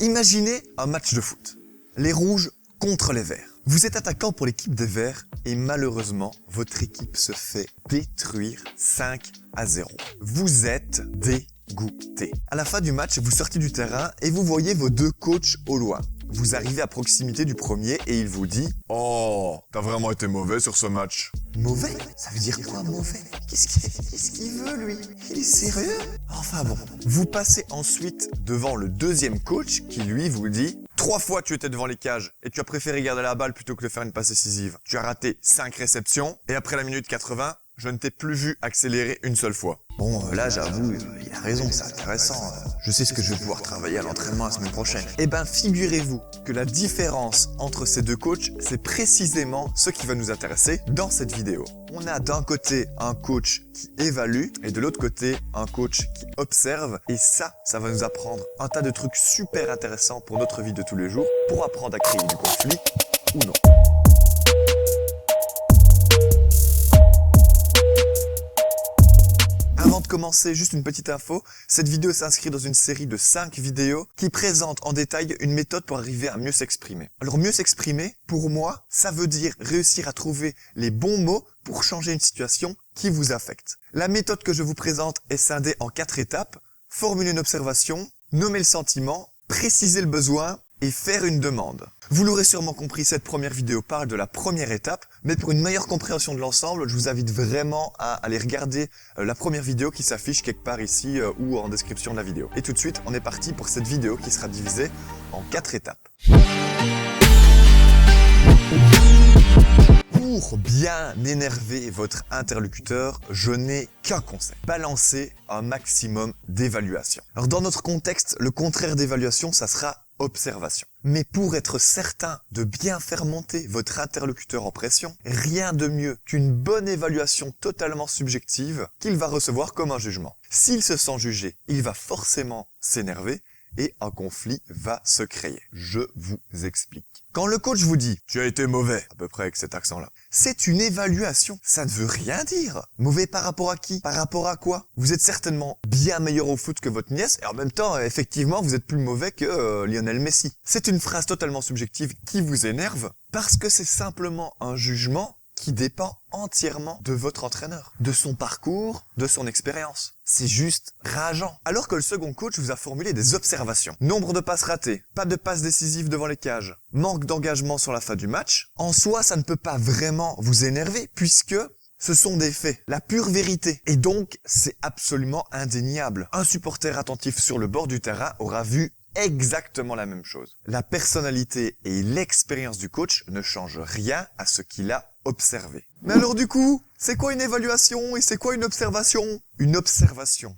Imaginez un match de foot. Les rouges contre les verts. Vous êtes attaquant pour l'équipe des verts et malheureusement, votre équipe se fait détruire 5-0. Vous êtes dégoûté. À la fin du match, vous sortez du terrain et vous voyez vos deux coachs au loin. Vous arrivez à proximité du premier et il vous dit « Oh, t'as vraiment été mauvais sur ce match. » Mauvais? Ça veut dire quoi mauvais? Qu'est-ce qu'il veut lui? Il est sérieux? Enfin bon. Vous passez ensuite devant le deuxième coach qui lui vous dit « 3 fois tu étais devant les cages et tu as préféré garder la balle plutôt que de faire une passe décisive. Tu as raté 5 réceptions et après la minute 80, je ne t'ai plus vu accélérer une seule fois. » Bon, là, j'avoue, il a raison, c'est intéressant. Je sais ce que je vais pouvoir travailler à l'entraînement la semaine prochaine. Eh ben, figurez-vous que la différence entre ces deux coachs, c'est précisément ce qui va nous intéresser dans cette vidéo. On a d'un côté un coach qui évalue et de l'autre côté un coach qui observe. Et ça va nous apprendre un tas de trucs super intéressants pour notre vie de tous les jours, pour apprendre à créer du conflit ou non. Avant de commencer, juste une petite info, cette vidéo s'inscrit dans une série de 5 vidéos qui présentent en détail une méthode pour arriver à mieux s'exprimer. Alors mieux s'exprimer, pour moi, ça veut dire réussir à trouver les bons mots pour changer une situation qui vous affecte. La méthode que je vous présente est scindée en 4 étapes. Formuler une observation, nommer le sentiment, préciser le besoin et faire une demande. Vous l'aurez sûrement compris, cette première vidéo parle de la première étape, mais pour une meilleure compréhension de l'ensemble, je vous invite vraiment à aller regarder la première vidéo qui s'affiche quelque part ici ou en description de la vidéo. Et tout de suite, on est parti pour cette vidéo qui sera divisée en 4 étapes. Pour bien énerver votre interlocuteur, je n'ai qu'un conseil. Balancer un maximum d'évaluation. Alors dans notre contexte, le contraire d'évaluation, ça sera observation. Mais pour être certain de bien faire monter votre interlocuteur en pression, rien de mieux qu'une bonne évaluation totalement subjective qu'il va recevoir comme un jugement. S'il se sent jugé, il va forcément s'énerver et un conflit va se créer. Je vous explique. Quand le coach vous dit « Tu as été mauvais », à peu près avec cet accent-là, c'est une évaluation. Ça ne veut rien dire. Mauvais par rapport à qui? Par rapport à quoi? Vous êtes certainement bien meilleur au foot que votre nièce et en même temps, effectivement, vous êtes plus mauvais que Lionel Messi. C'est une phrase totalement subjective qui vous énerve parce que c'est simplement un jugement qui dépend entièrement de votre entraîneur, de son parcours, de son expérience. C'est juste rageant. Alors que le second coach vous a formulé des observations. Nombre de passes ratées, pas de passes décisives devant les cages, manque d'engagement sur la fin du match. En soi, ça ne peut pas vraiment vous énerver puisque ce sont des faits, la pure vérité. Et donc, c'est absolument indéniable. Un supporter attentif sur le bord du terrain aura vu exactement la même chose. La personnalité et l'expérience du coach ne changent rien à ce qu'il a observé. Mais alors du coup, c'est quoi une évaluation et c'est quoi une observation? Une observation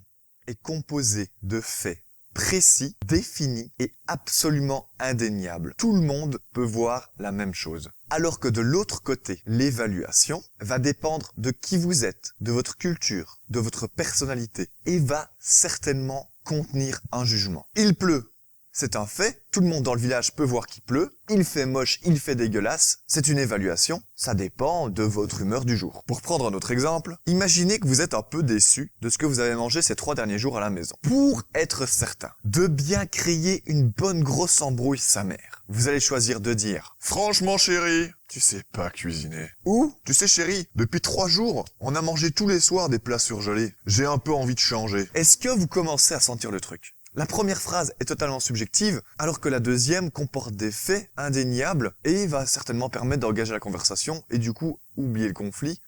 est composée de faits précis, définis et absolument indéniables. Tout le monde peut voir la même chose. Alors que de l'autre côté, l'évaluation va dépendre de qui vous êtes, de votre culture, de votre personnalité et va certainement contenir un jugement. Il pleut. C'est un fait, tout le monde dans le village peut voir qu'il pleut, il fait moche, il fait dégueulasse, c'est une évaluation, ça dépend de votre humeur du jour. Pour prendre un autre exemple, imaginez que vous êtes un peu déçu de ce que vous avez mangé ces 3 derniers jours à la maison. Pour être certain de bien créer une bonne grosse embrouille sa mère, vous allez choisir de dire « Franchement chérie, tu sais pas cuisiner. » Ou « Tu sais chérie, depuis 3 jours, on a mangé tous les soirs des plats surgelés. J'ai un peu envie de changer. » Est-ce que vous commencez à sentir le truc ? La première phrase est totalement subjective, alors que la deuxième comporte des faits indéniables et va certainement permettre d'engager la conversation et du coup, oublier le conflit.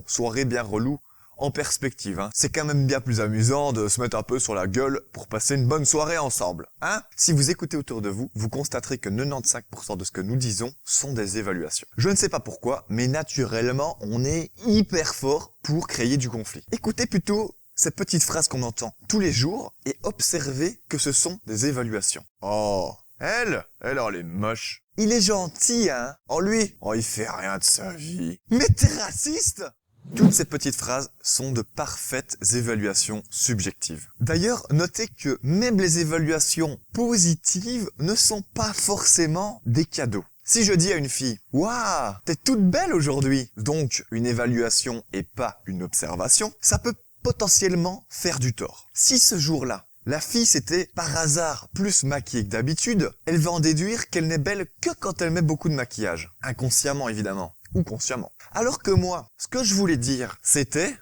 Soirée bien relou en perspective. C'est quand même bien plus amusant de se mettre un peu sur la gueule pour passer une bonne soirée ensemble. Si vous écoutez autour de vous, vous constaterez que 95% de ce que nous disons sont des évaluations. Je ne sais pas pourquoi, mais naturellement, on est hyper fort pour créer du conflit. Écoutez plutôt ces petites phrases qu'on entend tous les jours et observez que ce sont des évaluations. Oh, elle, est moche. Il est gentil, hein? Oh, lui, il fait rien de sa vie. Mais t'es raciste? Toutes ces petites phrases sont de parfaites évaluations subjectives. D'ailleurs, notez que même les évaluations positives ne sont pas forcément des cadeaux. Si je dis à une fille « Waouh, t'es toute belle aujourd'hui », donc une évaluation et pas une observation, ça peut potentiellement faire du tort. Si ce jour-là, La fille s'était, par hasard, plus maquillée que d'habitude. Elle va en déduire qu'elle n'est belle que quand elle met beaucoup de maquillage. Inconsciemment, évidemment. Ou consciemment. Alors que moi, ce que je voulais dire, c'était...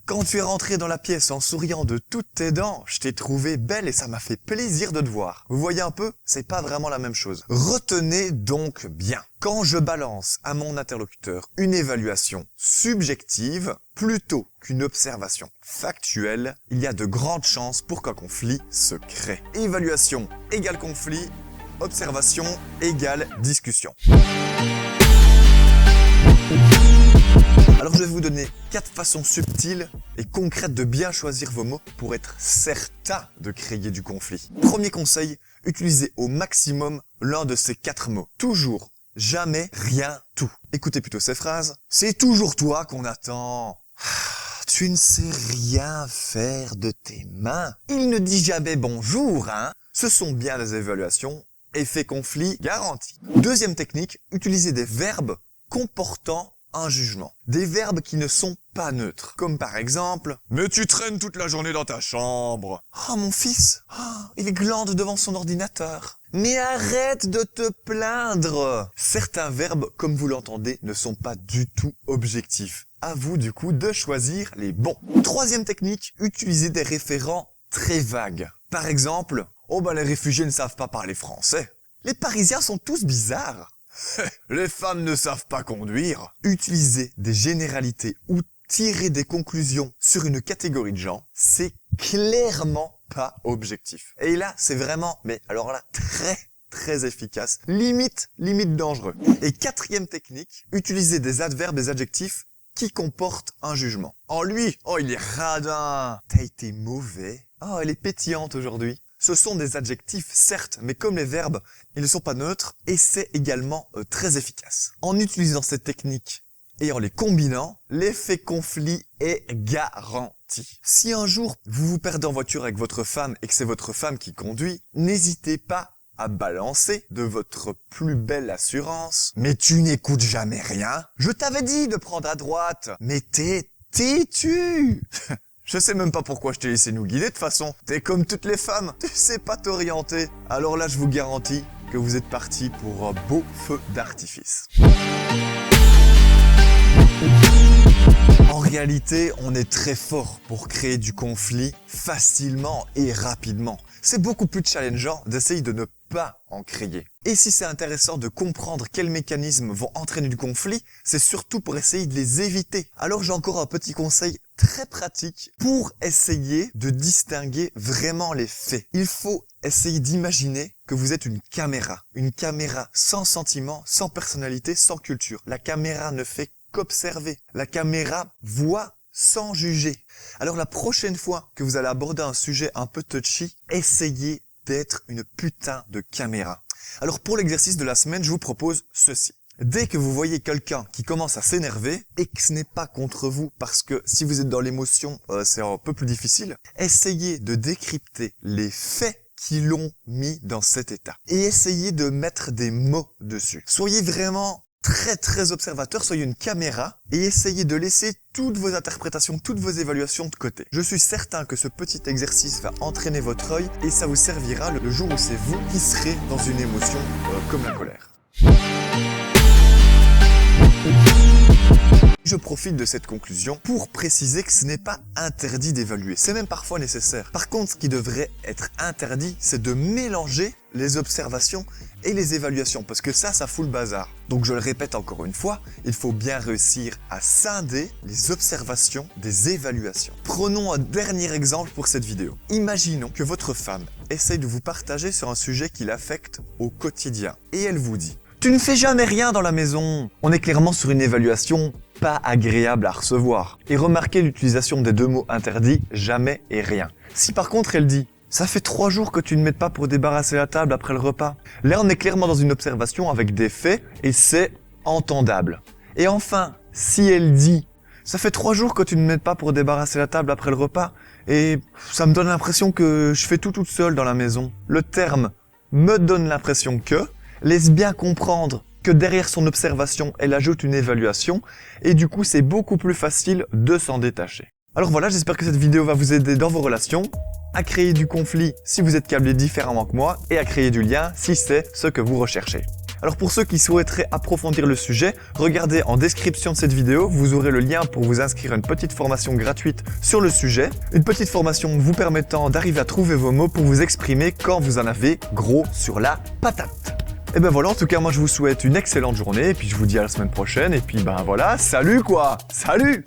Quand tu es rentré dans la pièce en souriant de toutes tes dents, je t'ai trouvé belle et ça m'a fait plaisir de te voir. Vous voyez un peu? C'est pas vraiment la même chose. Retenez donc bien. Quand je balance à mon interlocuteur une évaluation subjective, plutôt qu'une observation factuelle, il y a de grandes chances pour qu'un conflit se crée. Évaluation égale conflit, observation égale discussion. Alors je vais vous donner 4 façons subtiles et concrètes de bien choisir vos mots pour être certain de créer du conflit. Premier conseil, utilisez au maximum l'un de ces 4 mots. Toujours, jamais, rien, tout. Écoutez plutôt ces phrases. C'est toujours toi qu'on attend. Tu ne sais rien faire de tes mains. Il ne dit jamais bonjour, hein. Ce sont bien des évaluations. Effet conflit garanti. Deuxième technique, utilisez des verbes comportant un jugement. Des verbes qui ne sont pas neutres. Comme par exemple « Mais tu traînes toute la journée dans ta chambre !»« Oh mon fils, il glande devant son ordinateur !»« Mais arrête de te plaindre !» Certains verbes, comme vous l'entendez, ne sont pas du tout objectifs. À vous du coup de choisir les bons. Troisième technique, utilisez des référents très vagues. Par exemple « Oh les réfugiés ne savent pas parler français !»« Les Parisiens sont tous bizarres !» Les femmes ne savent pas conduire. Utilisez des généralités ou tirer des conclusions sur une catégorie de gens, c'est clairement pas objectif. Et là, c'est vraiment, mais alors là, très efficace. Limite dangereux. Et quatrième technique, utilisez des adverbes et adjectifs qui comportent un jugement. Oh lui, oh il est radin. T'as été mauvais. Oh elle est pétillante aujourd'hui. Ce sont des adjectifs, certes, mais comme les verbes, ils ne sont pas neutres et c'est également très efficace. En utilisant cette technique et en les combinant, l'effet conflit est garanti. Si un jour vous vous perdez en voiture avec votre femme et que c'est votre femme qui conduit, n'hésitez pas à balancer de votre plus belle assurance. Mais tu n'écoutes jamais rien. Je t'avais dit de prendre à droite. Mais t'es têtu. Je sais même pas pourquoi je t'ai laissé nous guider, de toute façon. T'es comme toutes les femmes, tu sais pas t'orienter. Alors là, je vous garantis que vous êtes partis pour un beau feu d'artifice. En réalité, on est très fort pour créer du conflit facilement et rapidement. C'est beaucoup plus challengeant d'essayer de ne pas en créer. Et si c'est intéressant de comprendre quels mécanismes vont entraîner du conflit, c'est surtout pour essayer de les éviter. Alors j'ai encore un petit conseil très pratique pour essayer de distinguer vraiment les faits. Il faut essayer d'imaginer que vous êtes une caméra sans sentiment, sans personnalité, sans culture. La caméra ne fait qu'observer. La caméra voit sans juger. Alors la prochaine fois que vous allez aborder un sujet un peu touchy, essayez d'être une putain de caméra. Alors pour l'exercice de la semaine, je vous propose ceci. Dès que vous voyez quelqu'un qui commence à s'énerver et que ce n'est pas contre vous, parce que si vous êtes dans l'émotion, c'est un peu plus difficile, essayez de décrypter les faits qui l'ont mis dans cet état. Et essayez de mettre des mots dessus. Soyez vraiment très observateur, soyez une caméra et essayez de laisser toutes vos interprétations, toutes vos évaluations de côté. Je suis certain que ce petit exercice va entraîner votre œil et ça vous servira le jour où c'est vous qui serez dans une émotion comme la colère. Je profite de cette conclusion pour préciser que ce n'est pas interdit d'évaluer, c'est même parfois nécessaire. Par contre, ce qui devrait être interdit, c'est de mélanger les observations et les évaluations, parce que ça fout le bazar. Donc je le répète encore une fois, il faut bien réussir à scinder les observations des évaluations. Prenons un dernier exemple pour cette vidéo. Imaginons que votre femme essaye de vous partager sur un sujet qui l'affecte au quotidien, et elle vous dit « Tu ne fais jamais rien dans la maison !» On est clairement sur une évaluation pas agréable à recevoir. Et remarquez l'utilisation des deux mots interdits « jamais » et « rien ». Si par contre elle dit « Ça fait 3 jours que tu ne m'aides pas pour débarrasser la table après le repas », là on est clairement dans une observation avec des faits et c'est entendable. Et enfin, si elle dit « Ça fait 3 jours que tu ne m'aides pas pour débarrasser la table après le repas et ça me donne l'impression que je fais tout toute seule dans la maison », le terme « me donne l'impression que » laisse bien comprendre que derrière son observation, elle ajoute une évaluation et du coup, c'est beaucoup plus facile de s'en détacher. Alors voilà, j'espère que cette vidéo va vous aider dans vos relations. à créer du conflit si vous êtes câblé différemment que moi et à créer du lien si c'est ce que vous recherchez. Alors pour ceux qui souhaiteraient approfondir le sujet, regardez en description de cette vidéo, vous aurez le lien pour vous inscrire à une petite formation gratuite sur le sujet. Une petite formation vous permettant d'arriver à trouver vos mots pour vous exprimer quand vous en avez gros sur la patate. Et ben voilà, en tout cas moi je vous souhaite une excellente journée et puis je vous dis à la semaine prochaine et puis ben voilà, salut quoi, salut!